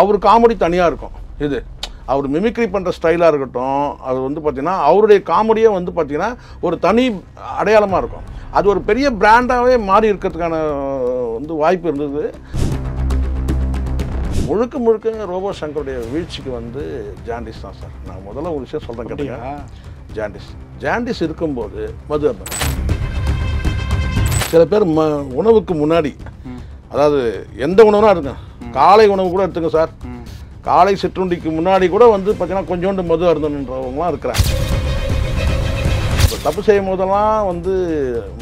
அவர் comedy தனியாக இருக்கும். இது அவர் மிமிக்ரி பண்ணுற ஸ்டைலாக இருக்கட்டும், அது வந்து பார்த்திங்கன்னா அவருடைய காமெடியே வந்து பார்த்திங்கன்னா ஒரு தனி அடையாளமாக இருக்கும். அது ஒரு பெரிய பிராண்டாகவே மாறி இருக்கிறதுக்கான வந்து வாய்ப்பு இருந்தது. முழுக்க முழுக்க ரோபோ சங்கருடைய வீழ்ச்சிக்கு வந்து ஜாண்டிஸ் தான் சார். நான் முதல்ல ஒரு விஷயம் சொல்கிறேன் கேட்டீங்க. ஜாண்டிஸ் இருக்கும்போது மது அருந்தம். சில பேர் உணவுக்கு முன்னாடி, அதாவது எந்த உணவுனா எடுத்துங்க, காலை உணவு கூட எடுத்துங்க சார், காலை சிற்றுண்டிக்கு முன்னாடி கூட வந்து பார்த்தீங்கன்னா கொஞ்சோண்டு மது அருந்தணுன்றவங்களாம் இருக்கிறாங்க. இப்போ தப்பு செய்யும் போதெல்லாம் வந்து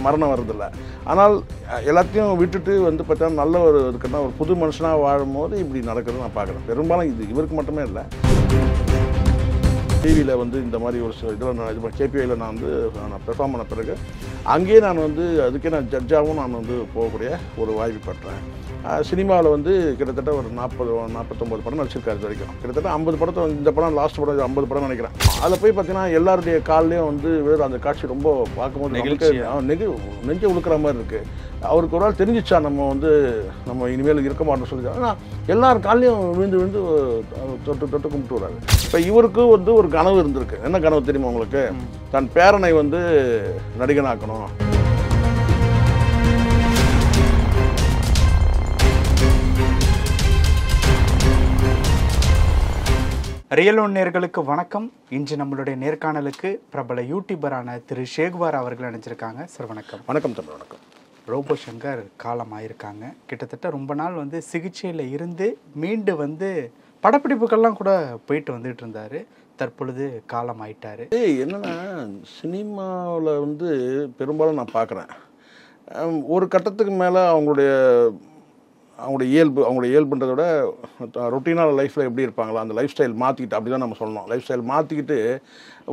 மரணம் வருதில்லை. ஆனால் எல்லாத்தையும் விட்டுட்டு வந்து பார்த்தீங்கன்னா நல்ல ஒரு இதுக்குன்னா ஒரு புது மனுஷனாக வாழும்போது இப்படி நடக்கிறது நான் பார்க்குறேன். பெரும்பாலும் இது இவருக்கு மட்டுமே இல்லை. டிவியில் வந்து இந்த மாதிரி ஒரு இதில் நான் இது கேபிஐயில் நான் வந்து நான் பெர்ஃபார்ம் பண்ண பிறகு அங்கேயே நான் வந்து அதுக்கே நான் ஜட்ஜாகவும் நான் வந்து போகக்கூடிய ஒரு வாய்ப்பு பெற்றேன். சினிமாவில் வந்து கிட்டத்தட்ட ஒரு 40-49 படம் நடிச்சிருக்காரு இது வரைக்கும். கிட்டத்தட்ட 50 படத்தை இந்த படம் லாஸ்ட் படம் 50 படம் நினைக்கிறேன். அதில் போய் பார்த்தீங்கன்னா எல்லாருடைய கால்லையும் வந்து வேறு அந்த காட்சி ரொம்ப பார்க்கும்போது நெஞ்சு உழுக்கிற மாதிரி இருக்குது. அவருக்கு ஒரு நாள் தெரிஞ்சிச்சா நம்ம இனிமேல் இருக்க மாட்டோம்னு சொல்லி, ஆனால் எல்லார் காலையும் விழுந்து தொட்டு கும்பிட்டு வராரு. இப்போ இவருக்கு வந்து ஒரு கனவு இருந்திருக்கு. என்ன கனவு தெரியுமா உங்களுக்கு? தன் பேரனை வந்து நடிகனாக்கணும். ரியல் ஒன் நேயர்களுக்கு வணக்கம். இன்று நம்மளுடைய நேர்காணலுக்கு பிரபல யூடியூபரான திரு ஷேகுவார் அவர்கள் நினைச்சிருக்காங்க. சார் வணக்கம். வணக்கம் தம்பி. வணக்கம். ரோபோ சங்கர் காலம் ஆயிருக்காங்க. கிட்டத்தட்ட ரொம்ப நாள் வந்து சிகிச்சையில் இருந்து மீண்டு வந்து படப்பிடிப்புகள்லாம் கூட போயிட்டு வந்துட்டு இருந்தார். தற்பொழுது காலம் ஆயிட்டாரு. என்னன்னா, சினிமாவில் வந்து பெரும்பாலும் நான் பார்க்குறேன், ஒரு கட்டத்துக்கு மேலே அவங்களுடைய இயல்புன்றதை விட ரொட்டீனான லைஃப்பில் எப்படி இருப்பாங்களோ அந்த லைஃப் ஸ்டைல் மாற்றிக்கிட்டு, அப்படி தான் நம்ம சொல்லணும், லைஃப் ஸ்டைல் மாற்றிக்கிட்டு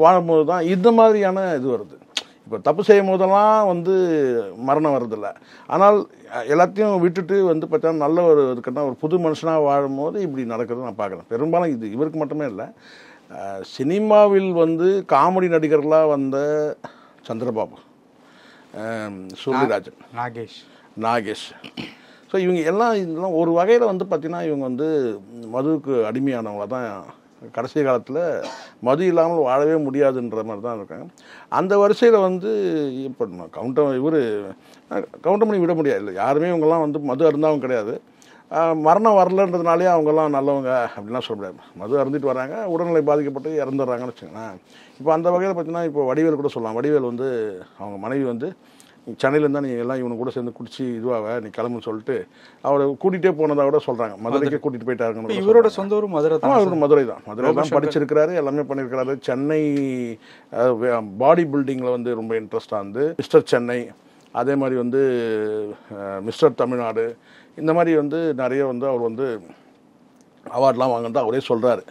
வாழும்போது தான் இந்த மாதிரியான இது வருது. இப்போ தப்பு செய்யும் போதெல்லாம் வந்து மரணம் வருதில்லை. ஆனால் எல்லாத்தையும் விட்டுட்டு வந்து பார்த்தா நல்ல ஒரு இதுக்குன்னா ஒரு புது மனுஷனாக வாழும்போது இப்படி நடக்கிறது நான் பார்க்குறேன். பெரும்பாலும் இது இவருக்கு மட்டுமே இல்லை. சினிமாவில் வந்து காமெடி நடிகர்களாக வந்த சந்திரபாபு, சூரியராஜன், நாகேஷ், ஸோ இவங்க இதெல்லாம் ஒரு வகையில் வந்து பார்த்திங்கன்னா இவங்க வந்து மதுவுக்கு அடிமையானவங்கள தான் கடைசி காலத்தில் மது இல்லாமல் வாழவே முடியாதுன்ற மாதிரி தான் இருக்காங்க. அந்த வரிசையில் வந்து இப்போ கவுண்ட் பண்ணி விட முடியாது. இல்லை, யாருமே இவங்கெல்லாம் வந்து மது அருந்தவங்க கிடையாது. மரணம் வரலன்றதுனாலே அவங்கெல்லாம் நல்லவங்க அப்படின்லாம் சொல்ல முடியாது. மது அருந்திட்டு வராங்க, உடல்நிலை பாதிக்கப்பட்டு இறந்துடுறாங்கன்னு வச்சுக்கோங்களேன். இப்போ அந்த வகையில் பார்த்திங்கன்னா இப்போ வடிவேல் கூட சொல்லலாம். வடிவேல் வந்து அவங்க மனைவி வந்து சென்னையிலேருந்தா நீ எல்லாம் இவனு கூட சேர்ந்து குடிச்சு இதுவாக நீ கிளம்புன்னு சொல்லிட்டு அவரை கூட்டிகிட்டே போனதாக கூட சொல்கிறாங்க. மதுரைக்கே கூட்டிகிட்டு போயிட்டாருங்க. இவரோட சொந்த ஊர் மதுரை தான். அவர் மதுரை தான் படிச்சிருக்கிறாரு, எல்லாமே பண்ணியிருக்கிறாரு. சென்னை பாடி பில்டிங்கில் வந்து ரொம்ப இன்ட்ரெஸ்டாக இருந்து மிஸ்டர் சென்னை, அதே மாதிரி வந்து மிஸ்டர் தமிழ்நாடு, இந்த மாதிரி வந்து நிறைய வந்து அவர் வந்து அவார்ட்லாம் வாங்கினது அவரே சொல்கிறாரு.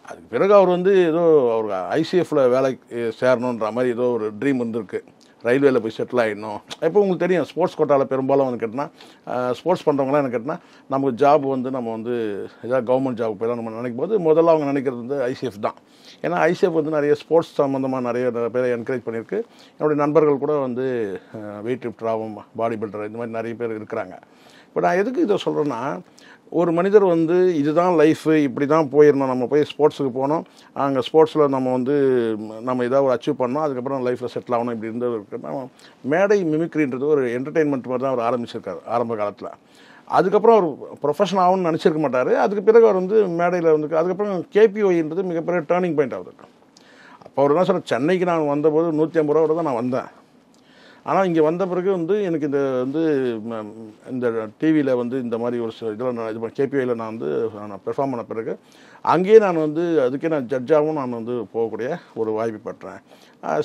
அதுக்கு பிறகு அவர் வந்து ஏதோ அவர் ஐசிஎஃப்பில் வேலைக்கு சேரணுன்ற மாதிரி ஏதோ ஒரு ட்ரீம் இருந்திருக்கு. ரயில்வேல போய் செட்டில் ஆகிடணும். இப்போ உங்களுக்கு தெரியும், ஸ்போர்ட்ஸ் கோட்டாவில் பெரும்பாலும் வந்து கேட்டால் ஸ்போர்ட்ஸ் பண்ணுறவங்களாம் என்ன கேட்டால் நமக்கு ஜாப் வந்து நம்ம வந்து ஏதாவது கவர்மெண்ட் ஜாப் போய் தான் நம்ம நினைக்கும் போது முதல்ல அவங்க நினைக்கிறது வந்து ஐசிஎஃப் தான். ஏன்னா ஐசிஎஃப் வந்து நிறைய ஸ்போர்ட்ஸ் சம்மந்தமாக நிறைய பேரை என்கரேஜ் பண்ணியிருக்கு. என்னுடைய நண்பர்கள் கூட வந்து வெயிட் லிஃப்டராகவும் பாடி பில்டர் இந்த மாதிரி நிறைய பேர் இருக்கிறாங்க. இப்போ நான் எதுக்கு இதை சொல்கிறேன்னா, ஒரு மனிதர் வந்து இதுதான் லைஃபு, இப்படி தான் போயிடணும், நம்ம போய் ஸ்போர்ட்ஸுக்கு போனோம், அங்கே ஸ்போர்ட்ஸில் நம்ம ஏதாவது ஒரு அச்சீவ் பண்ணோம், அதுக்கப்புறம் லைஃப்பில் செட்டில் ஆகணும், இப்படி இருந்தது இருக்குன்னா மேடை மிமிக்ரின்றது ஒரு என்டர்டெயின்மெண்ட் மாதிரி தான் அவர் ஆரம்பிச்சிருக்காரு ஆரம்ப காலத்தில். அதுக்கப்புறம் அவர் ப்ரொஃபஷன் ஆகும்னு நினச்சிருக்க மாட்டார். அதுக்கு பிறகு அவர் வந்து மேடையில் வந்து அதுக்கப்புறம் கேபிஒய்ன்றது மிகப்பெரிய டேர்னிங் பாயிண்ட் ஆகுது. அப்போ அவர் என்ன சொல்ல, சென்னைக்கு நான் வந்தபோது 150 ரூபா தான் நான் வந்தேன். ஆனால் இங்கே வந்த பிறகு வந்து எனக்கு இந்த டிவியில் வந்து இந்த மாதிரி ஒரு இதில் நான் இது கேபிஐயில் நான் வந்து நான் பெர்ஃபார்ம் பண்ண பிறகு அங்கேயே நான் வந்து அதுக்கே நான் ஜட்ஜாகவும் நான் வந்து போகக்கூடிய ஒரு வாய்ப்பு பெற்றேன்.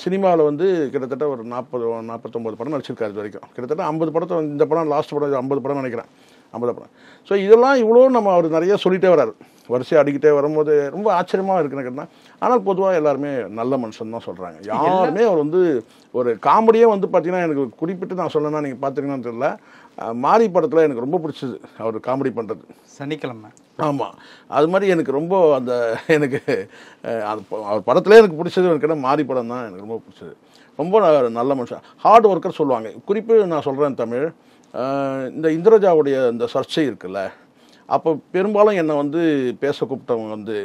சினிமாவில் வந்து கிட்டத்தட்ட ஒரு 40-49 படம் நடிச்சிருக்காரு இது வரைக்கும். கிட்டத்தட்ட 50 படத்தை இந்த படம் லாஸ்ட் படம் 50 படம் நினைக்கிறேன், 50 படம். ஸோ இதெல்லாம் இவ்வளோ நம்ம அவர் நிறைய சொல்லிகிட்டே வர்றாரு, வரிசையாக அடிக்கிட்டே வரும்போது ரொம்ப ஆச்சரியமாக இருக்குன்னு கேட்டால். ஆனால் பொதுவாக எல்லாருமே நல்ல மனுஷன் தான் சொல்கிறாங்க. யாருமே அவர் வந்து ஒரு காமெடியே வந்து பார்த்திங்கன்னா எனக்கு குறிப்பிட்டு நான் சொல்லணும்னா நீங்கள் பார்த்துருக்கீங்கன்னு தெரியல, மாரி படத்தில் எனக்கு ரொம்ப பிடிச்சது அவர் காமெடி பண்ணுறது. சனிக்கிழமை. ஆமாம், அது மாதிரி எனக்கு ரொம்ப எனக்கு அவர் படத்துலேயே எனக்கு பிடிச்சது எனக்கு மாரி படம் தான் எனக்கு ரொம்ப பிடிச்சது. ரொம்ப நல்ல மனுஷன், ஹார்ட் ஒர்க்கர் சொல்லுவாங்க. குறிப்பு நான் சொல்கிறேன் தமிழ், இந்த இந்திரஜாவுடைய இந்த சர்ச்சை இருக்குல்ல, அப்போ பெரும்பாலும் என்னை வந்து பேச கூப்பிட்டவங்க வந்து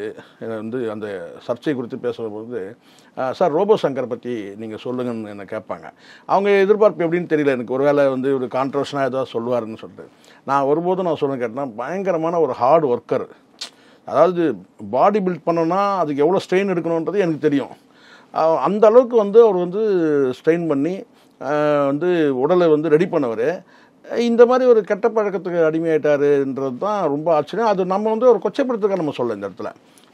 என்னை வந்து அந்த சர்ச்சை குறித்து பேசும்போது சார் ரோபோ சங்கரை பற்றி நீங்கள் சொல்லுங்கன்னு என்னை கேட்பாங்க. அவங்க எதிர்பார்ப்பு எப்படின்னு தெரியல எனக்கு. ஒருவேளை வந்து ஒரு கான்ட்ரவர்ஷனாக ஏதாவது சொல்லுவாருன்னு சொல்லிட்டு நான் ஒருபோதும் நான் சொல்லுன்னு கேட்டேன்னா பயங்கரமான ஒரு ஹார்ட் ஒர்க்கர். அதாவது பாடி பில்ட் பண்ணோன்னா அதுக்கு எவ்வளோ ஸ்ட்ரெயின் எடுக்கணுன்றது எனக்கு தெரியும். அந்த அளவுக்கு வந்து அவர் வந்து ஸ்ட்ரெயின் பண்ணி வந்து உடலை வந்து ரெடி பண்ணவர். இந்த மாதிரி ஒரு கெட்ட பழக்கத்துக்கு அடிமையாயிட்டாருன்றது தான் ரொம்ப ஆச்சரியம். அது நம்ம வந்து ஒரு கொச்சைப்படுத்துக்க நம்ம சொல்ல இந்த இடத்துல.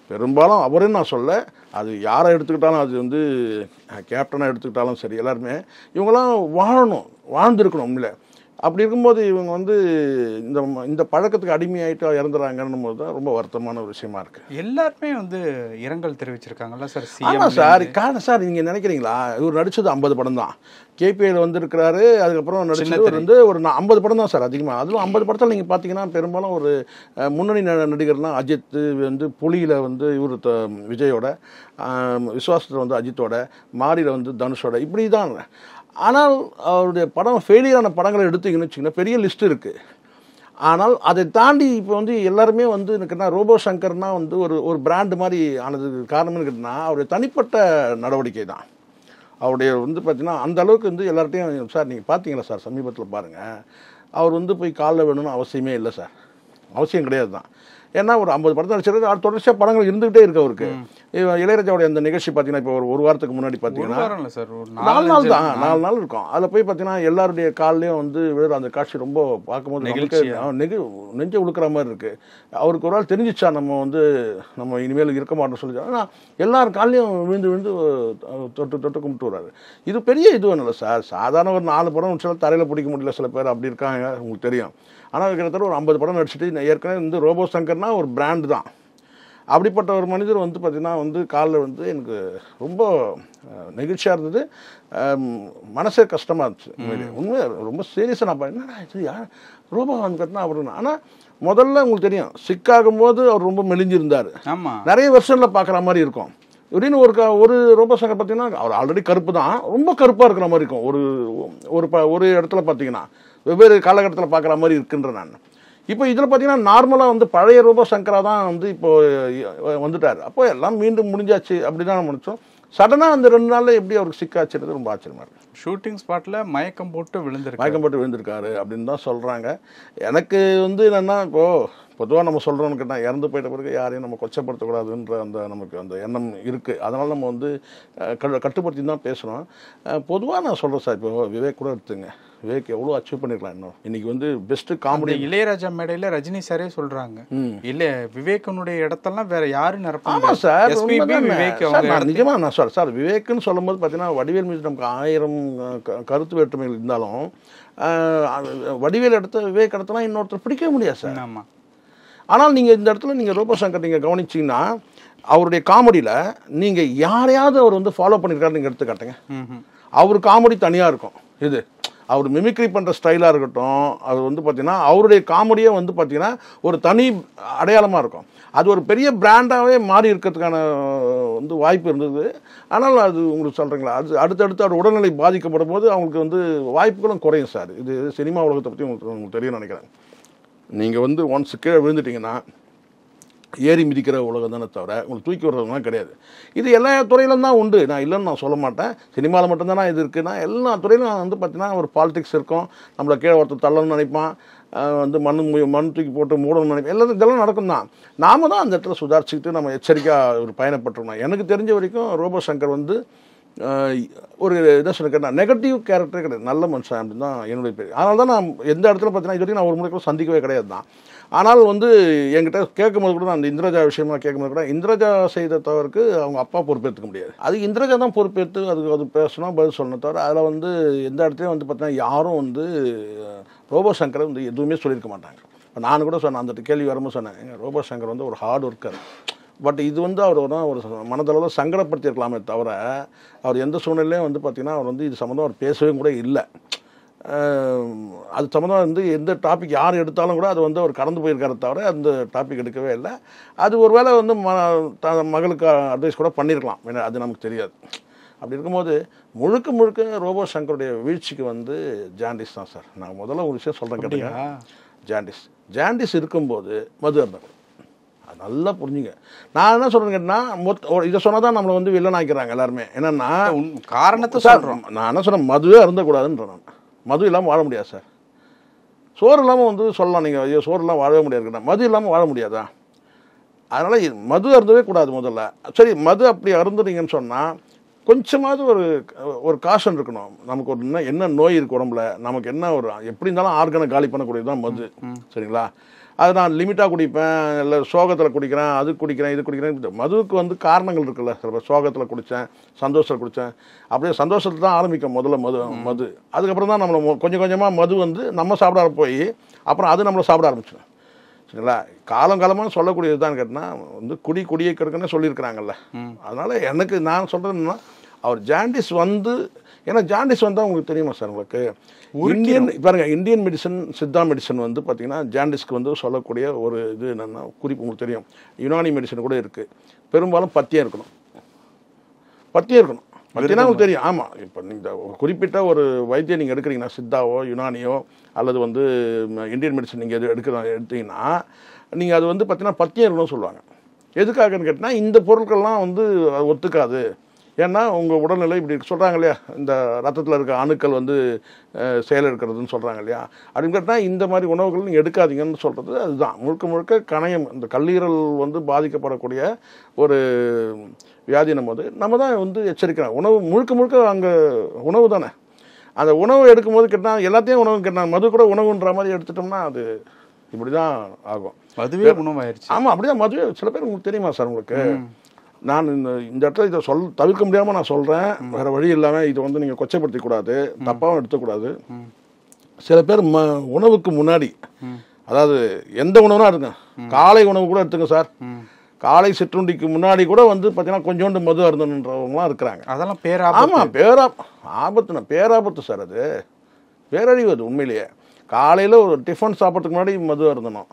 பெரும்பாலும் அவருன்னு நான் சொல்ல, அது யாரை எடுத்துக்கிட்டாலும், அது வந்து கேப்டனாக எடுத்துக்கிட்டாலும் சரி, எல்லாருமே இவங்களாம் வாழணும், வாழ்ந்துருக்கணும் இல்லை. அப்படி இருக்கும்போது இவங்க வந்து இந்த பழக்கத்துக்கு அடிமையாயிட்டு இறந்துறாங்கன்னும் போது தான் ரொம்ப வருத்தமான ஒரு விஷயமா இருக்கு. எல்லாருமே வந்து இரங்கல் தெரிவிச்சிருக்காங்கல்ல சார். ஆமாம் சார். காரணம் சார், நீங்கள் நினைக்கிறீங்களா இவர் நடித்தது 50 படம் தான். கேபிஐயில் வந்திருக்கிறாரு. அதுக்கப்புறம் நடிச்சது வந்து ஒரு 50 படம் தான் சார் அதிகமாக. அதுவும் 50 படத்தில் நீங்கள் பார்த்தீங்கன்னா பெரும்பாலும் ஒரு முன்னணி நடிகர்லாம் அஜித் வந்து புலியில் வந்து இவர் விஜயோட, விஸ்வாசத்தில் வந்து அஜித்தோட, மாரியில் வந்து தனுஷோட, இப்படி தான். ஆனால் அவருடைய படம் ஃபெயிலியரான படங்களை எடுத்தீங்கன்னு வச்சிங்கன்னா பெரிய லிஸ்ட் இருக்குது. ஆனால் அதை தாண்டி இப்போ வந்து எல்லாருமே வந்து எனக்குன்னா ரோபோ சங்கர்னா வந்து ஒரு பிராண்டு மாதிரி ஆனதுக்கு காரணம்னு கேட்டிங்கன்னா அவருடைய தனிப்பட்ட நடவடிக்கை தான். அவருடைய வந்து பார்த்தீங்கன்னா அந்த அளவுக்கு வந்து எல்லார்ட்டையும் சார் நீங்கள் பார்த்தீங்களா சார் சமீபத்தில் பாருங்கள், அவர் வந்து போய் காலில் வேணும்னு அவசியமே இல்லை சார். அவசியம் கிடையாது தான். ஏன்னா ஒரு 50 படத்தை நடிச்சிருக்கு, தொடர்ச்சியாக படங்கள் இருந்துகிட்டே இருக்கு அவருக்கு. இளையராஜாவுடைய அந்த நிகழ்ச்சி பார்த்தீங்கன்னா இப்போ ஒரு வாரத்துக்கு முன்னாடி பார்த்தீங்கன்னா 4 நாள் தான், 4 நாள் இருக்கும். அதில் போய் பார்த்தீங்கன்னா எல்லாருடைய கால்லையும் வந்து விழுற அந்த காட்சி ரொம்ப பார்க்கும்போது நெஞ்ச உழுக்கிற மாதிரி இருக்கு. அவருக்கு ஒரு நாள் தெரிஞ்சிச்சா நம்ம இனிமேல் இருக்க மாட்டோம்னு சொல்லி, ஆனால் எல்லார் கால்லையும் விழுந்து விழுந்து தொட்டு கும்பிட்டு வர்றாரு. இது பெரிய இது ஒன்றும் இல்லை சார். சாதாரண ஒரு 4 படம் நடிச்சாலும் தரையில் பிடிக்க முடியல சில பேர், அப்படி இருக்காங்க, உங்களுக்கு தெரியும். ஆனால் கிட்டத்தட்ட ஒரு 50 படம் நடிச்சுட்டு ஏற்கனவே வந்து ரோபோ சங்கர்னா ஒரு பிராண்டு தான். அப்படிப்பட்ட ஒரு மனிதர் வந்து பார்த்திங்கன்னா வந்து காலில் வந்து எனக்கு ரொம்ப நெகிழ்ச்சியாக இருந்தது. மனசே கஷ்டமாக இருந்துச்சு. உண்மையாக ரொம்ப சீரியஸாக நான் என்னடா இது யார் ரோபோ சங்கர்னா அவருன்னு. ஆனால் முதல்ல உங்களுக்கு தெரியும் சிக்காகும் போது அவர் ரொம்ப மெலிஞ்சிருந்தார். நிறைய வெர்ஷனில் பார்க்குற மாதிரி இருக்கும். இப்படின்னு ஒரு ரோபோ சங்கர் பார்த்தீங்கன்னா அவர் ஆல்ரெடி கருப்பு தான், ரொம்ப கருப்பாக இருக்கிற மாதிரி இருக்கும். ஒரு இடத்துல பார்த்தீங்கன்னா வெவ்வேறு காலகட்டத்தில் பார்க்குற மாதிரி இருக்குன்ற நான். இப்போ இதில் பார்த்தீங்கன்னா நார்மலாக வந்து பழைய ரோபோ சங்கரா தான் வந்து இப்போ வந்துட்டார். அப்போ எல்லாம் மீண்டும் முடிஞ்சாச்சு அப்படி தான் நம்ம நினச்சோம். சடனாக அந்த 2 நாளில் எப்படி அவருக்கு சிக்காச்சுறது ரொம்ப ஆச்சரியமாக இருக்குது. ஷூட்டிங் ஸ்பாட்டில் மயக்கம் போட்டு விழுந்திருக்காரு அப்படின்னு தான் சொல்கிறாங்க. எனக்கு வந்து என்னென்னா இப்போது பொதுவாக நம்ம சொல்கிறோன்னு கேட்டால் இறந்து போயிட்ட பிறகு யாரையும் நம்ம கொச்சப்படுத்தக்கூடாதுன்ற நமக்கு அந்த எண்ணம் இருக்குது. அதனால் நம்ம வந்து கட்டுப்படுத்தி தான் பேசுகிறோம். பொதுவாக நான் சொல்கிறேன் சார், இப்போ விவேக் கூட எடுத்துங்க. விவேக் எவ்வளோ அச்சீவ் பண்ணிருக்கலாம். இன்னும் இன்னைக்கு வந்து பெஸ்ட் காமெடி இளையராஜா மேடையில் ரஜினி சாரே சொல்றாங்க, இல்ல விவேக்கனுடைய இடத்தெல்லாம் வேற யாரும் நிரப்பாங்க சார். நிஜமா நான் சொல்றேன் சார், விவேக்னு சொல்லும் போது பார்த்தீங்கன்னா வடிவேல் மீது நமக்கு 1000 கருத்து வேற்றுமைகள் இருந்தாலும் வடிவேல் இடத்த விவேக் இடத்தெல்லாம் இன்னொருத்தர் பிடிக்க முடியாது சார். ஆமாம். ஆனால் நீங்கள் இந்த இடத்துல நீங்கள் ரோபோ சங்கர் நீங்கள் கவனிச்சிங்கன்னா அவருடைய காமெடியில் நீங்கள் யாரையாவது அவர் வந்து ஃபாலோ பண்ணியிருக்காரு நீங்கள் எடுத்து காட்டுங்க. அவர் காமெடி தனியாக இருக்கும். இது அவர் மிமிக்ரி பண்ணுற ஸ்டைலாக இருக்கட்டும், அது வந்து பார்த்திங்கன்னா அவருடைய காமெடியே வந்து பார்த்திங்கன்னா ஒரு தனி அடையாளமாக இருக்கும். அது ஒரு பெரிய பிராண்டாகவே மாறி இருக்கிறதுக்கான வந்து வாய்ப்பு இருந்தது. ஆனால் அது உங்களுக்கு சொல்கிறீங்களா, அது அடுத்தடுத்து அவர் உடல்நிலை பாதிக்கப்படும் போது அவங்களுக்கு வந்து வாய்ப்புகளும் குறையும் சார். இது சினிமா உலகத்தை பற்றி உங்களுக்கு தெரியும்னு நினைக்கிறேன். நீங்கள் வந்து ஒன்ஸ் கீழே விழுந்துட்டிங்கன்னா ஏறி மிதிக்கிற உலகம் தானே தவிர உங்களுக்கு தூக்கி விடுறதுலாம் கிடையாது. இது எல்லா துறையிலும் தான் உண்டு, நான் இல்லைன்னு நான் சொல்ல மாட்டேன். சினிமாவில் மட்டும்தானா இது இருக்குன்னா எல்லா துறையிலும் வந்து பார்த்தீங்கன்னா ஒரு பாலிடிக்ஸ் இருக்கும். நம்மளை கீழே ஒருத்தர் தள்ளணும்னு நினைப்பான், வந்து மண் தூக்கி போட்டு மூடணும்னு நினைப்பேன். எல்லாரும் இதெல்லாம் நடக்கும் தான். நாம தான் அந்த இடத்துல சுதாரிச்சுக்கிட்டு நம்ம எச்சரிக்கையாக ஒரு பயணப்பட்டுருக்கோம். எனக்கு தெரிஞ்ச வரைக்கும் ரோபோ சங்கர் வந்து ஒரு இதை சொல்ல கேட்டால் நெகட்டிவ் கேரக்டரே கிடையாது, நல்ல மனுஷன் அப்படின்னு தான் என்னுடைய பேர். அதனால தான் நான் எந்த இடத்துல பார்த்தீங்கன்னா இது வரைக்கும் நான் ஒரு முறை கூட சந்திக்கவே கிடையாது தான். ஆனால் வந்து என்கிட்ட கேட்கும்போது கூட அந்த இந்திரஜா விஷயமா கேட்கும்போது கூட இந்திரஜா செய்த தவறுக்கு அவங்க அப்பா பொறுப்பேற்றுக்க முடியாது. அது இந்திரஜா தான் பொறுப்பேற்று அது பேசணும், பதில் சொல்லணும் தவிர அதில் வந்து எந்த இடத்துலையும் வந்து பார்த்தீங்கன்னா யாரும் வந்து ரோபோ சங்கரை வந்து எதுவுமே சொல்லியிருக்க மாட்டாங்க. நான் கூட சொன்னேன், அந்த கேள்வி வரும்போது சொன்னேன், ரோபோ சங்கர் வந்து ஒரு ஹார்ட் ஒர்க்கர். பட் இது வந்து அவர் ஒரு மனதளவில் சங்கடப்படுத்தியிருக்கலாமே தவிர அவர் எந்த சூழ்நிலையும் வந்து பார்த்திங்கன்னா அவர் வந்து இது சம்மந்தம் அவர் பேசவே கூட இல்லை. அது சம்மந்தமாக வந்து எந்த டாபிக் யார் எடுத்தாலும் கூட அது வந்து அவர் கடந்து போயிருக்கார தவிர அந்த டாபிக் எடுக்கவே இல்லை. அது ஒரு வேளை வந்து மகளுக்கு அட்வைஸ் கூட பண்ணியிருக்கலாம், ஏன்னா அது நமக்கு தெரியாது. அப்படி இருக்கும்போது முழுக்க ரோபோ சங்கருடைய வீழ்ச்சிக்கு வந்து ஜாண்டிஸ் தான் சார். நான் முதல்ல ஒரு விஷயம் சொல்கிறேன் கேட்டீங்க, ஜாண்டிஸ் ஜாண்டிஸ் இருக்கும்போது மது அருந்தக்கூடாது. அது நல்லா புரிஞ்சுங்க. நான் என்ன சொல்கிறேன்னு கேட்டால் இதை சொன்னால் தான் நம்மளை வந்து வில்லன் ஆக்கிறாங்க எல்லாருமே. என்னென்னா காரணத்தை சார் சொல்கிறோம். நான் என்ன சொல்கிறேன், மதுவே அருந்தக்கூடாதுன்ற. நான் மது இல்லாமல் வாழ முடியாது சார். சோறு இல்லாமல் வந்து சொல்லலாம் நீங்கள், ஐயோ சோறு இல்லாமல் வாழவே முடியாது. மது இல்லாமல் வாழ முடியாதா? அதனால் மது அருந்தவே கூடாது முதல்ல. சரி, மது அப்படி அருந்துறீங்கன்னு சொன்னால் கொஞ்சமாவது ஒரு காஷன் இருக்கணும். நமக்கு ஒரு என்ன நோய் இருக்குது உடம்புல, நமக்கு என்ன ஒரு எப்படி இருந்தாலும் ஆர்கனை காலி பண்ணக்கூடியது தான் மது. சரிங்களா? அது நான் லிமிட்டாக குடிப்பேன், இல்லை சோகத்தில் குடிக்கிறேன், அது குடிக்கிறேன், இது குடிக்கிறேன். மதுவுக்கு வந்து காரணங்கள் இருக்குல்ல. சில சோகத்தில் குடித்தேன், சந்தோஷத்தில் குடித்தேன். அப்படியே சந்தோஷத்தில் தான் ஆரம்பிக்கும் முதல்ல மது. அதுக்கப்புறம் தான் நம்மளை கொஞ்சம் கொஞ்சமாக மது வந்து நம்ம சாப்பிட போய் அப்புறம் அது நம்மளை சாப்பிட ஆரம்பிச்சிடும். சரிங்களா? காலங்காலமாக சொல்லக்கூடியது தான் கேட்டால் வந்து குடியை கெடுக்கன்னு சொல்லியிருக்கிறாங்கல்ல. அதனால் நான் சொல்கிறது என்னன்னா, அவர் ஜாண்டிஸ் வந்து, ஏன்னா ஜாண்டிஸ் வந்தால் உங்களுக்கு தெரியுமா சார் உங்களுக்கு, இந்தியன் மெடிசன், சித்தா மெடிசன் வந்து பார்த்தீங்கன்னா ஜாண்டிஸ்க்கு வந்து சொல்லக்கூடிய ஒரு இது என்னென்னா குறிப்பு உங்களுக்கு தெரியும். யுனானி மெடிசன் கூட இருக்குது. பெரும்பாலும் பத்தியம் இருக்கணும். பத்தினா உங்களுக்கு தெரியும். ஆமாம், இப்போ நீங்கள் ஒரு குறிப்பிட்ட ஒரு வைத்தியம் நீங்கள் எடுக்கிறீங்கன்னா, சித்தாவோ யுனானியோ அல்லது வந்து இந்தியன் மெடிசன் நீங்கள் எடுத்தீங்கன்னா நீங்கள் அது வந்து பார்த்தீங்கன்னா பத்தியம் இருக்கணும்னு சொல்லுவாங்க. எதுக்காகன்னு கேட்டால் இந்த பொருட்கள்லாம் வந்து ஒத்துக்காது. ஏன்னா உங்கள் உடல்நிலை இப்படி சொல்கிறாங்க இல்லையா, இந்த ரத்தத்தில் இருக்க அணுக்கள் வந்து செயலிழக்கிறதுன்னு சொல்கிறாங்க இல்லையா. அப்படின்னு கேட்டால் இந்த மாதிரி உணவுகள் நீங்கள் எடுக்காதீங்கன்னு சொல்கிறது அதுதான். முழுக்க கணையம், இந்த கல்லீரல் வந்து பாதிக்கப்படக்கூடிய ஒரு வியாதி. நம்ம தான் வந்து எச்சரிக்கிறோம். உணவு முழுக்க அங்கே உணவு தானே. அந்த உணவு எடுக்கும்போது கேட்டால் எல்லாத்தையும் உணவு கேட்டால் மது கூட உணவுன்ற மாதிரி எடுத்துட்டோம்னா அது இப்படி தான் ஆகும். மதுவே உணவாயிருச்சு. ஆமாம், அப்படி தான் மதுவே. சில பேர் உங்களுக்கு தெரியுமா சார் உங்களுக்கு, நான் இந்த இடத்துல இதை தவிர்க்க முடியாமல் நான் சொல்கிறேன், வேறு வழி இல்லாமல் இதை வந்து நீங்கள் கொச்சைப்படுத்திக்கூடாது, தப்பாகவும் எடுத்துக்கூடாது. சில பேர் உணவுக்கு முன்னாடி, அதாவது எந்த உணவுனா எடுங்க, காலை உணவு கூட எடுத்துங்க சார், காலை சிற்றுண்டிக்கு முன்னாடி கூட வந்து பார்த்தீங்கன்னா கொஞ்சோண்டு மது அருந்தணுன்றவங்களாம் இருக்கிறாங்க. அதெல்லாம் பேராபத்து. ஆமாம், பேராபத்து சார். அது பேரழிவு. அது உண்மையிலேயே காலையில் ஒரு டிஃபன் சாப்பிட்றதுக்கு முன்னாடி மது அருந்தணும்,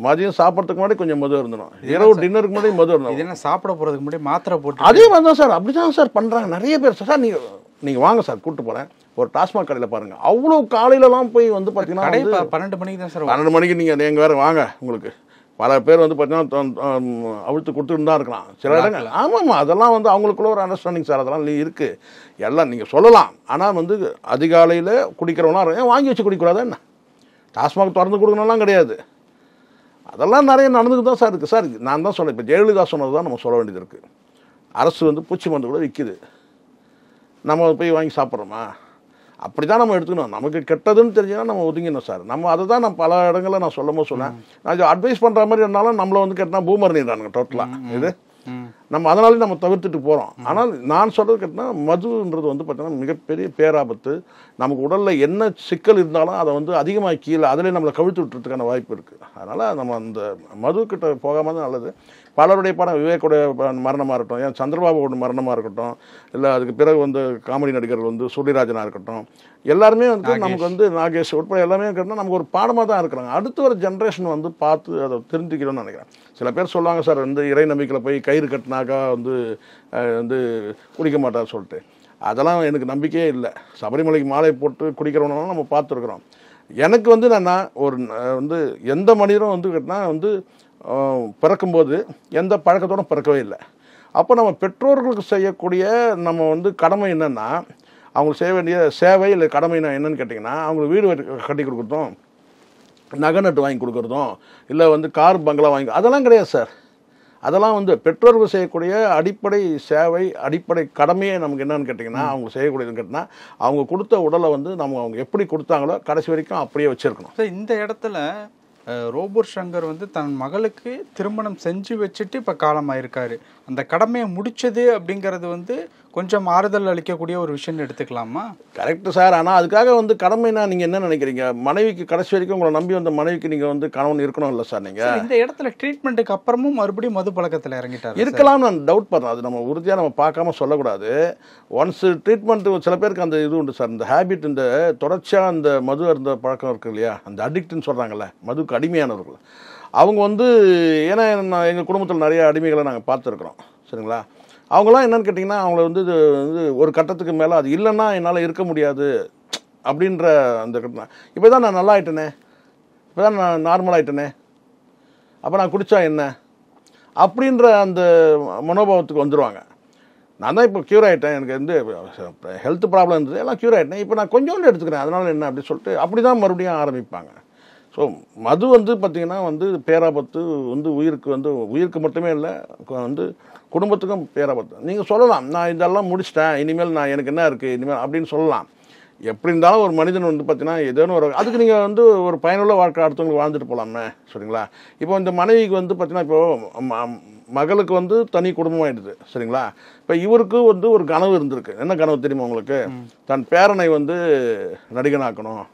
மதியம் சாப்பிட்றதுக்கு முன்னாடி கொஞ்சம் மது இருந்தணும், இரவு டின்னருக்கு முன்னாடி மது இருந்தணும். இதெல்லாம் சாப்பிட போகிறதுக்கு முன்னாடி மாத்திரை போட்டு அதே மாதிரி தான் சார். அப்படி தான் சார் பண்ணுறாங்க நிறைய பேர். சார் நீங்கள் வாங்க சார், கூப்பிட்டு போகிறேன் ஒரு டாஸ்மாக் கடையில் பாருங்கள், அவ்வளோ காலையிலலாம் போய் வந்து பார்த்தீங்கன்னா 12 மணிக்கு தான் சார். 12 மணிக்கு நீங்கள் வேறு வாங்க, உங்களுக்கு பல பேர் வந்து பார்த்தீங்கன்னா அவிழ்த்து கொடுத்துட்டு தான் இருக்கலாம் சில இடங்கள். ஆமாம், அதெல்லாம் வந்து அவங்களுக்குள்ள ஒரு அண்டர்ஸ்டாண்டிங் சார், அதெல்லாம் இருக்குது எல்லாம் நீங்கள் சொல்லலாம். ஆனால் வந்து அதிகாலையில் குடிக்கிறவங்களாம் வாங்கி வச்சு குடிக்கூடாது. என்ன டாஸ்மாக் திறந்து கொடுக்கணும்லாம் கிடையாது. அதெல்லாம் நிறைய நடந்துட்டு தான் சார் இருக்குது சார். நான் தான் சொன்னேன், இப்போ ஜெயலலிதா சொன்னது தான் நம்ம சொல்ல வேண்டியது இருக்குது. அரசு வந்து பூச்சி மருந்து கூட விற்கிது, நம்ம போய் வாங்கி சாப்பிட்றோமா? அப்படி தான் நம்ம எடுத்துக்கணும். நமக்கு கெட்டதுன்னு தெரிஞ்சுன்னா நம்ம ஒதுங்கிடணும் சார். நம்ம அதை தான் நான் பல இடங்களில் நான் சொன்னேன். நான் அட்வைஸ் பண்ணுற மாதிரி இருந்தாலும் நம்மளை வந்து கேட்டால் பூமர் நீடானுங்க டோட்டலாக. இது நம்ம அதனாலே நம்ம தவிர்த்துட்டு போகிறோம். ஆனால் நான் சொல்கிறது கேட்டால் மதுன்றது வந்து பார்த்தீங்கன்னா மிகப்பெரிய பேராபத்து. நமக்கு உடலில் என்ன சிக்கல் இருந்தாலும் அதை வந்து அதிகமாக கீழே அதிலே நம்மளை கவிழ்த்து விட்டுறதுக்கான வாய்ப்பு இருக்குது. அதனால் நம்ம அந்த மதுக்கிட்ட போகாமல் தான் நல்லது. பலருடைய படம், விவேக்குடைய மரணமாக இருக்கட்டும், ஏன் சந்திரபாபுவோட மரணமாக இருக்கட்டும், இல்லை அதுக்கு பிறகு வந்து காமெடி நடிகர்கள் வந்து சூரியராஜனாக இருக்கட்டும், எல்லாருமே வந்து நமக்கு வந்து நாகேஷ் உட்பட எல்லாமே இருக்கிறது நமக்கு ஒரு பாடமாக தான் இருக்கிறாங்க. அடுத்த ஒரு ஜென்ரேஷன் வந்து பார்த்து அதை தெரிஞ்சுக்கணும்னு நினைக்கிறேன். சில பேர் சொல்லுவாங்க சார், வந்து இறை நம்பிக்கையில் போய் கயிறு கட்டினாக்கா வந்து குடிக்க மாட்டார் சொல்லிட்டு. அதெல்லாம் எனக்கு நம்பிக்கையே இல்லை. சபரிமலைக்கு மாலை போட்டு குடிக்கிறவனாலும் நம்ம பார்த்துருக்குறோம். எனக்கு வந்து என்னென்னா, ஒரு வந்து எந்த மனிதரும் வந்து கேட்டினா வந்து பிறக்கும்போது எந்த பழக்கத்தோடு பிறக்கவே இல்லை. அப்போ நம்ம பெற்றோர்களுக்கு செய்யக்கூடிய நம்ம வந்து கடமை என்னென்னா, அவங்களுக்கு செய்ய வேண்டிய சேவை இல்லை கடமை என்னன்னு கேட்டிங்கன்னா, அவங்களுக்கு வீடு கட்டி கொடுக்குறதும், நகை நட்டு வாங்கி கொடுக்குறதும், இல்லை வந்து கார் பங்களா வாங்கி, அதெல்லாம் கிடையாது சார். அதெல்லாம் வந்து பெற்றோர்கள் செய்யக்கூடிய அடிப்படை சேவை, அடிப்படை கடமையே நமக்கு என்னன்னு கேட்டிங்கன்னா, அவங்க செய்யக்கூடியதுன்னு கேட்டிங்கன்னா, அவங்க கொடுத்த உடலை வந்து அவங்க எப்படி கொடுத்தாங்களோ கடைசி வரைக்கும் அப்படியே வச்சுருக்கணும். சார், இந்த இடத்துல ரோபோட் சங்கர் வந்து தன் மகளுக்கு திருமணம் செஞ்சு வச்சுட்டு இப்போ காலமாயிருக்காரு. அந்த கடமையை முடிச்சது அப்படிங்கிறது வந்து கொஞ்சம் ஆறுதல் அளிக்கக்கூடிய ஒரு விஷயம் எடுத்துக்கலாமா? Correct sir. ஆனால் அதுக்காக வந்து கடமைனா நீங்கள் என்ன நினைக்கிறீங்க? மனைவிக்கு கடைசி வரைக்கும் உங்களை நம்பி வந்த மனைவிக்கு நீங்கள் வந்து கணவன் இருக்கணும் இல்லை சார்? நீங்கள் இந்த இடத்துல ட்ரீட்மெண்ட்டுக்கு அப்புறமும் மறுபடியும் மது பழக்கத்தில் இறங்கிட்டார் இருக்கலாம். நான் டவுட் பண்ணுறேன். அது நம்ம உறுதியாக நம்ம பார்க்காம சொல்லக்கூடாது. ஒன்ஸ் ட்ரீட்மெண்ட்டு சில பேருக்கு அந்த இது உண்டு சார், இந்த ஹேபிட், இந்த தொடர்ச்சியாக இந்த மது அருந்த பழக்கம் இருக்குது இல்லையா, அந்த அடிக்ட்னு சொல்கிறாங்கல்ல, மதுக்கு அடிமையானவர்கள். அவங்க வந்து ஏன்னா எங்கள் குடும்பத்தில் நிறைய அடிமைகளை நாங்கள் பார்த்துருக்குறோம். சரிங்களா? அவங்களாம் என்னென்னு கேட்டிங்கன்னா, அவங்கள வந்து இது வந்து ஒரு கட்டத்துக்கு மேலே அது இல்லைன்னா என்னால் இருக்க முடியாது அப்படின்ற அந்த கட்டம். இப்போ தான் நான் நல்லா ஆகிட்டேனே, இப்போ தான் நான் நார்மல் ஆகிட்டேனே, அப்போ நான் குடித்தா என்ன அப்படின்ற அந்த மனோபாவத்துக்கு வந்துடுவாங்க. நான் தான் இப்போ க்யூர் ஆகிட்டேன், எனக்கு வந்து ஹெல்த் ப்ராப்ளம் இருந்தது, எல்லாம் க்யூர் ஆகிட்டேன், இப்போ நான் கொஞ்சோண்டு எடுத்துக்கிறேன், அதனால் என்ன அப்படி சொல்லிட்டு அப்படி தான் மறுபடியும் ஆரம்பிப்பாங்க. ஸோ மது வந்து பார்த்திங்கன்னா வந்து பேராபத்து வந்து உயிருக்கு மட்டுமே இல்லை, வந்து குடும்பத்துக்கும் பேராபத்து. நீங்கள் சொல்லலாம் நான் இதெல்லாம் முடிச்சிட்டேன், இனிமேல் நான் எனக்கு என்ன இருக்குது இனிமேல் அப்படின்னு சொல்லலாம். எப்படி இருந்தாலும் ஒரு மனிதன் வந்து பார்த்தீங்கன்னா ஏதோன்னு ஒரு அதுக்கு நீங்கள் வந்து ஒரு பயனுள்ள வாழ்க்கை அடுத்தவங்களுக்கு வாழ்ந்துட்டு போகலாமே, சரிங்களா? இப்போ இந்த மனைவிக்கு வந்து பார்த்தீங்கன்னா இப்போது மகளுக்கு வந்து தனி குடும்பமாகிடுது, சரிங்களா? இப்போ இவருக்கு வந்து ஒரு கனவு இருந்திருக்கு. என்ன கனவு தெரியுமா உங்களுக்கு? தன் பேரனை வந்து நடிகனாக்கணும்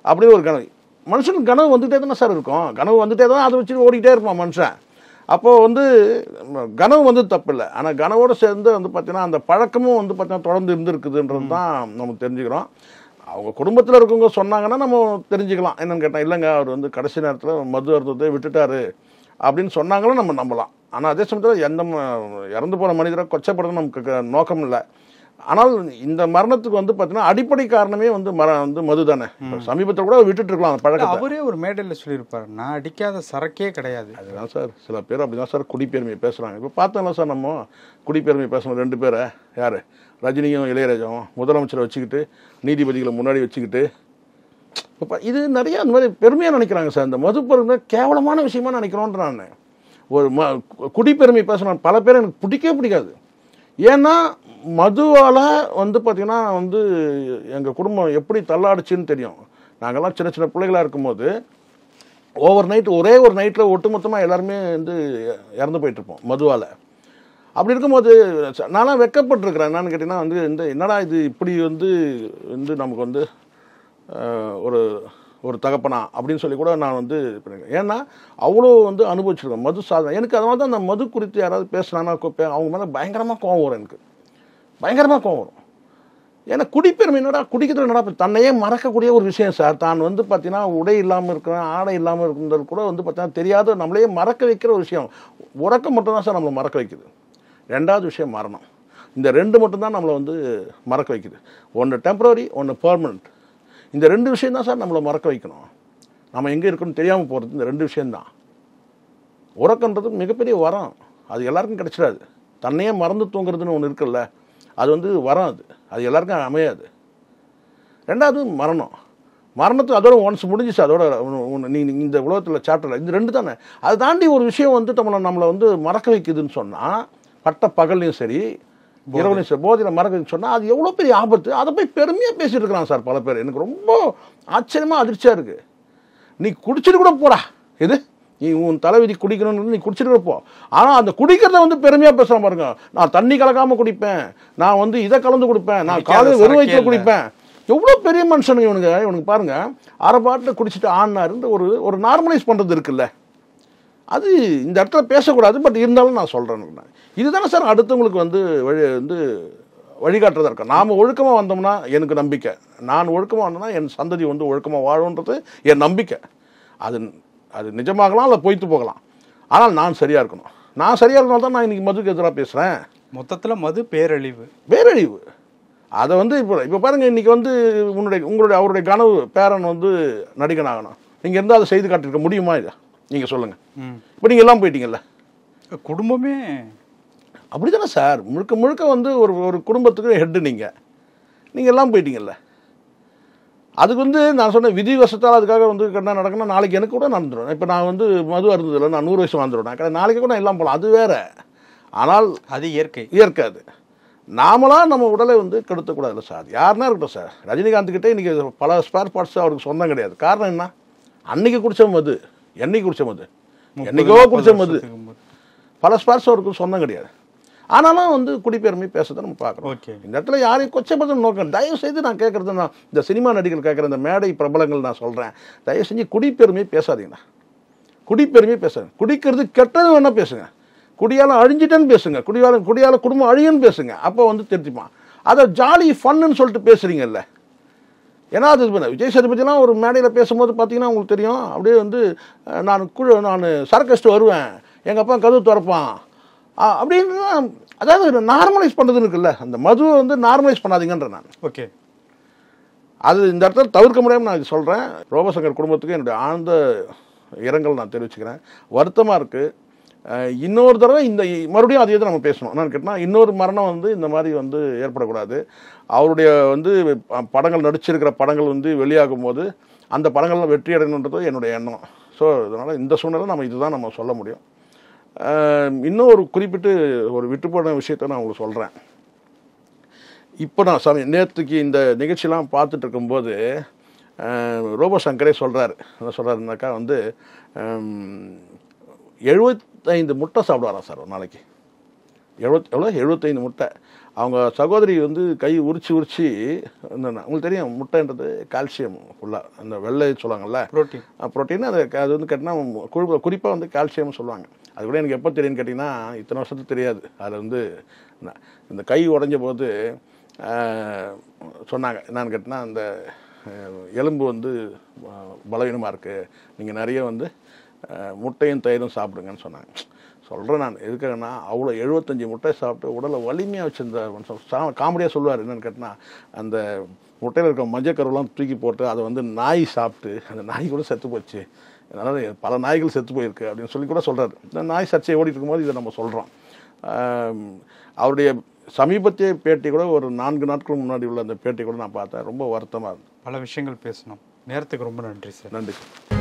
அப்படின்னு ஒரு கனவு. மனுஷனுக்கு கனவு வந்துகிட்டே தானே சார் இருக்கும், கனவு வந்துகிட்டே தான், அதை வச்சு ஓடிக்கிட்டே இருப்பான் மனுஷன். அப்போது வந்து கனவு வந்து தப்பு இல்லை, ஆனால் கனவோடு சேர்ந்து வந்து பார்த்தீங்கன்னா அந்த பழக்கமும் வந்து பார்த்தீங்கன்னா தொடர்ந்து இருந்திருக்குதுன்றது தான் நம்ம தெரிஞ்சுக்கிறோம். அவங்க குடும்பத்தில் இருக்கவங்க சொன்னாங்கன்னா நம்ம தெரிஞ்சுக்கலாம். என்னென்னு கேட்டால் இல்லைங்க அவர் வந்து கடைசி நேரத்தில் மது அருந்ததை விட்டுட்டாரு அப்படின்னு சொன்னாங்களும் நம்ம நம்பலாம். ஆனால் அதே சமயத்தில் எந்த இறந்து போன மனிதரை கொச்சப்படுறது நமக்கு நோக்கம் இல்லை. ஆனால் இந்த மரணத்துக்கு வந்து பார்த்தீங்கன்னா அடிப்படை காரணமே வந்து மது தானே. சமீபத்தில் கூட விட்டுட்டு இருக்கலாம் அந்த பழக்கத்தை. அவரே ஒரு மேடையில் சொல்லியிருப்பாரு, நான் அடிக்காத சரக்கே கிடையாது. அதுதான் சார், சில பேர் அப்படி தான் சார் குடிப்பெருமையை பேசுகிறாங்க. இப்போ பார்த்தோம்ல சார், நம்ம குடிப்பெருமையை பேசணும் 2 பேரை, யார்? ரஜினியும் இளையராஜாவும் முதலமைச்சரை வச்சுக்கிட்டு நீதிபதிகளை முன்னாடி வச்சுக்கிட்டு இப்போ இது நிறைய அந்த மாதிரி பெருமையாக நினைக்கிறாங்க சார். இந்த மது பெருமை கேவலமான விஷயமா நினைக்கிறோன்ற நான் ஒரு குடிப்பெருமை பேசுகிறேன். பல பேர் எனக்கு பிடிக்கவே பிடிக்காது. ஏன்னா மதுவால் வந்து பார்த்திங்கன்னா வந்து எங்கள் குடும்பம் எப்படி தள்ளாடுச்சுன்னு தெரியும். நாங்கள்லாம் சின்ன சின்ன பிள்ளைகளாக இருக்கும்போது ஓவர் நைட் ஒரே ஒரு நைட்டில் ஒட்டுமொத்தமாக எல்லாருமே வந்து இறந்து போயிட்டுருப்போம் மதுவால். அப்படி இருக்கும்போது நான்லாம் வெக்கப்பட்டிருக்கிறேன். என்னன்னு கேட்டிங்கன்னா வந்து இந்த என்னடா இது இப்படி வந்து நமக்கு வந்து ஒரு தகப்பனா அப்படின்னு சொல்லி கூட நான் வந்து ஏன்னா அவ்வளோ வந்து அனுபவிச்சிருக்கேன் மது சாதனை. எனக்கு அதனால தான் அந்த மது குறித்து யாராவது பேசுனாங்கன்னா அவங்க மேலே பயங்கரமாக கோவம் வரும், எனக்கு பயங்கரமாக கோவம் வரும். ஏன்னா குடிப்பெருமை என்னடா, குடிக்கிறது என்னடா தன்னையே மறக்கக்கூடிய ஒரு விஷயம் சார். தான் வந்து பார்த்தீங்கன்னா உடை இல்லாமல் இருக்கிறேன், ஆடை இல்லாமல் இருக்கிறது கூட வந்து பார்த்தீங்கன்னா தெரியாத நம்மளையே மறக்க வைக்கிற ஒரு விஷயம். உறக்கம் மட்டும்தான் சார் நம்மளை மறக்க வைக்குது. 2வது விஷயம் மரணம். இந்த 2 மட்டும்தான் நம்மளை வந்து மறக்க வைக்குது. ஒன்று டெம்பரரி, ஒன்று பெர்மனண்ட். இந்த 2 விஷயம் தான் சார் நம்மளை மறக்க வைக்கணும். நம்ம எங்கே இருக்கணும்னு தெரியாமல் போகிறது இந்த 2 விஷயந்தான். உறக்கன்றது மிகப்பெரிய வரம், அது எல்லாருக்கும் கிடைச்சிடாது. தன்னையே மறந்து தூங்குறதுன்னு ஒன்று இருக்குல்ல, அது வந்து வரம், அது எல்லாருக்கும் அமையாது. 2வது மரணம். மரணத்துக்கு அதோட ஒன்ஸ் முடிஞ்சிச்சு, அதோட நீ இந்த உலகத்தில் சாப்டரில் இந்த 2 தானே. அதை தாண்டி ஒரு விஷயம் வந்து நம்மளை வந்து மறக்க வைக்குதுன்னு சொன்னால், பட்ட பகல்லையும் சரி இரவுலையும் சரி போதையில் மறக்குதுன்னு சொன்னால் அது எவ்வளோ பெரிய ஆபத்து. அதை போய் பெருமையாக பேசிட்டு இருக்கிறான் சார் பல பேர். எனக்கு ரொம்ப ஆச்சரியமாக அதிர்ச்சியாக இருக்குது. நீ குடிச்சிட்டு கூட போடா, எது நீ உன் தலைவிதி குடிக்கணும்னு நீ குடிச்சிட்டு கூட போ. ஆனால் அந்த குடிக்கிறத வந்து பெருமையாக பேசுகிறான் பாருங்க. நான் தண்ணி கலக்காமல் குடிப்பேன், நான் வந்து இதை கலந்து குடிப்பேன், நான் காலையில் வெறும் வயிற்றில் குடிப்பேன். எவ்வளோ பெரிய மனுஷனுங்க இவனுக்கு பாருங்க. அரை பாட்டில் குடிச்சிட்டு ஆனாருன்ற ஒரு நார்மலைஸ் பண்ணுறது இருக்குல்ல, அது இந்த இடத்துல பேசக்கூடாது. பட் இருந்தாலும் நான் சொல்கிறேன், இதுதானே சார் அடுத்தவங்களுக்கு வந்து வழிகாட்டுறதா இருக்கா. நாம் ஒழுக்கமாக வந்தோம்னா எனக்கு நம்பிக்கை, நான் ஒழுக்கமாக வந்தோம்னா என் சந்ததி வந்து ஒழுக்கமாக வாழுன்றது என் நம்பிக்கை. அது நிஜமாகலாம் இல்லை பொய்த்து போகலாம், ஆனால் நான் சரியாக இருக்கணும். நான் சரியாக இருக்கனால தான் நான் இன்றைக்கி மதுக்கு எதிராக பேசுகிறேன். மொத்தத்தில் மது பேரழிவு. அதை வந்து இப்போ பாருங்கள், இன்றைக்கி வந்து அவருடைய கனவு பேரன் வந்து நடிகன் ஆகணும். நீங்கள் இருந்தால் அதை செய்து காட்டியிருக்க முடியுமா? இதை நீங்கள் சொல்லுங்கள். இப்போ நீங்கள் எல்லாம் போயிட்டீங்கல்ல, குடும்பமே அப்படி தானே சார். முழுக்க முழுக்க வந்து ஒரு குடும்பத்துக்கு ஹெட்டு நீங்கள் எல்லாம் போயிட்டீங்கல்ல. அதுக்கு வந்து நான் சொன்னேன் விதிவசத்தால் அதுக்காக வந்து என்ன நடக்கணும், நாளைக்கு எனக்கு கூட நடந்துடும். இப்போ நான் வந்து மது அருந்ததில்லை, நான் 100 வயசு வாழ்ந்துடுவேன், நாளைக்கு கூட எல்லாம் போகலாம், அது வேறு. ஆனால் அது இயற்கை. அது நாமளாக நம்ம உடலை வந்து கெடுத்தக்கூடாதுல்ல சார். யாருன்னா இருக்கட்டும் சார், ரஜினிகாந்த்கிட்டே இன்றைக்கி பல ஸ்பேர் பார்ட்ஸ் அவருக்கு சொந்தம் கிடையாது. காரணம் என்ன? அன்றைக்கி குடித்த மது, என்னைக்கு குடித்த மது, என்றைக்கோ குடித்த மது, பல ஸ்பேர்ஸ் அவருக்கு சொந்தம் கிடையாது. ஆனாலும் வந்து குடிப்பெருமை பேசுறதை நம்ம பார்க்குறோம். இந்த இடத்துல யாரையும் கொச்சப்படுத்த நோக்கம். தயவு செய்து நான் கேட்குறது, நான் இந்த சினிமா நடிகர்கள் கேட்குற இந்த மேடை பிரபலங்கள் நான் சொல்கிறேன், தயவு செஞ்சு குடிப்பெருமை பேசாதீங்கண்ணா. குடிப்பெருமை பேசுங்க. குடிக்கிறது கெட்டது வேணால் பேசுங்க, குடியால் அழிஞ்சிட்டேன்னு பேசுங்க, குடியால் குடும்பம் அழியுன்னு பேசுங்க. அப்போ வந்து திருத்திப்பான். அதை ஜாலி ஃபன்னுன்னு சொல்லிட்டு பேசுகிறீங்கல்ல. ஏன்னா அது விஜய் சேதுபதிலாம் ஒரு மேடையில் பேசும்போது பார்த்தீங்கன்னா உங்களுக்கு தெரியும், அப்படியே வந்து நான் சரக்கஸ்ட்டு வருவேன், எங்கள் அப்பா கதவு திறப்பான் அப்படின்னு. அதாவது நார்மலைஸ் பண்ணுறதுன்னு இருக்குல்ல, அந்த மதுவை வந்து நார்மலைஸ் பண்ணாதீங்கன்ற நான். ஓகே, அது இந்த இடத்துல தவிர்க்க முடியாமல் நான் இது சொல்கிறேன். ரோபோசங்கர் குடும்பத்துக்கு என்னுடைய ஆழ்ந்த இரங்கல் நான் தெரிவிச்சுக்கிறேன். வருத்தமாக இருக்குது. இன்னொரு தடவை மறுபடியும் அதே தான் நம்ம பேசணும். என்னன்னு கேட்டால் இன்னொரு மரணம் வந்து இந்த மாதிரி வந்து ஏற்படக்கூடாது. அவருடைய வந்து படங்கள் நடிச்சிருக்கிற படங்கள் வந்து வெளியாகும் போது அந்த படங்கள்லாம் வெற்றி அடையணுன்றது என்னுடைய எண்ணம். ஸோ அதனால் இந்த சூழ்நிலை நம்ம இதுதான் நம்ம சொல்ல முடியும். இன்னும் ஒரு குறிப்பிட்டு ஒரு விட்டுப்போன விஷயத்தை நான் உங்களுக்கு சொல்கிறேன். இப்போ நான் நேற்றுக்கு இந்த நிகழ்ச்சியெலாம் பார்த்துட்டு இருக்கும்போது ரோபோசங்கரே சொல்கிறார். என்ன சொல்கிறாருனாக்கா வந்து 75 முட்டை சாப்பிடுவாராம் சார் ஒரு நாளைக்கு. எவ்வளோ 75 முட்டை. அவங்க சகோதரி வந்து கை உரிச்சு உங்களுக்கு தெரியும் முட்டைன்றது கால்சியம் ஃபுல்லாக, அந்த வெள்ளை சொல்லுவாங்கள்ல ப்ரோட்டீன். அது வந்து கேட்டிங்கன்னா குறிப்பாக வந்து கால்சியம்னு சொல்லுவாங்க. அது கூட எனக்கு எப்போ தெரியும்னு கேட்டிங்கன்னா இத்தனை வருஷத்துக்கு தெரியாது. அதில் வந்து இந்த கை உடைஞ்ச போது சொன்னாங்க. என்னான்னு கேட்டிங்கன்னா அந்த எலும்பு வந்து பலவீனமாக இருக்குது, நீங்கள் நிறைய வந்து முட்டையும் தயிரும் சாப்பிடுங்கன்னு சொன்னாங்க. சொல்கிறேன் நான் எதுக்காகன்னா அவ்வளோ 75 முட்டை சாப்பிட்டு உடலை வலிமையாக வச்சுருந்த காமெடியாக சொல்லுவார். என்னென்னு கேட்டால் அந்த முட்டையில் இருக்க மஞ்சக்கருவெல்லாம் தூக்கி போட்டு அதை வந்து நாய் சாப்பிட்டு அந்த நாய் கூட செத்து போச்சு, அதனால் பல நாய்கள் செத்து போயிருக்கு அப்படின்னு சொல்லி கூட சொல்கிறாரு. இந்த நாய் சர்ச்சை ஓடிட்டு இருக்கும்போது இதை நம்ம சொல்கிறோம். அவருடைய சமீபத்திய பேட்டி கூட ஒரு 4 நாட்கள் முன்னாடி உள்ள அந்த பேட்டி கூட நான் பார்த்தேன். ரொம்ப வருத்தமாக இருந்தது. பல விஷயங்கள் பேசணும். நேரத்துக்கு ரொம்ப நன்றி சார். நன்றி சார்.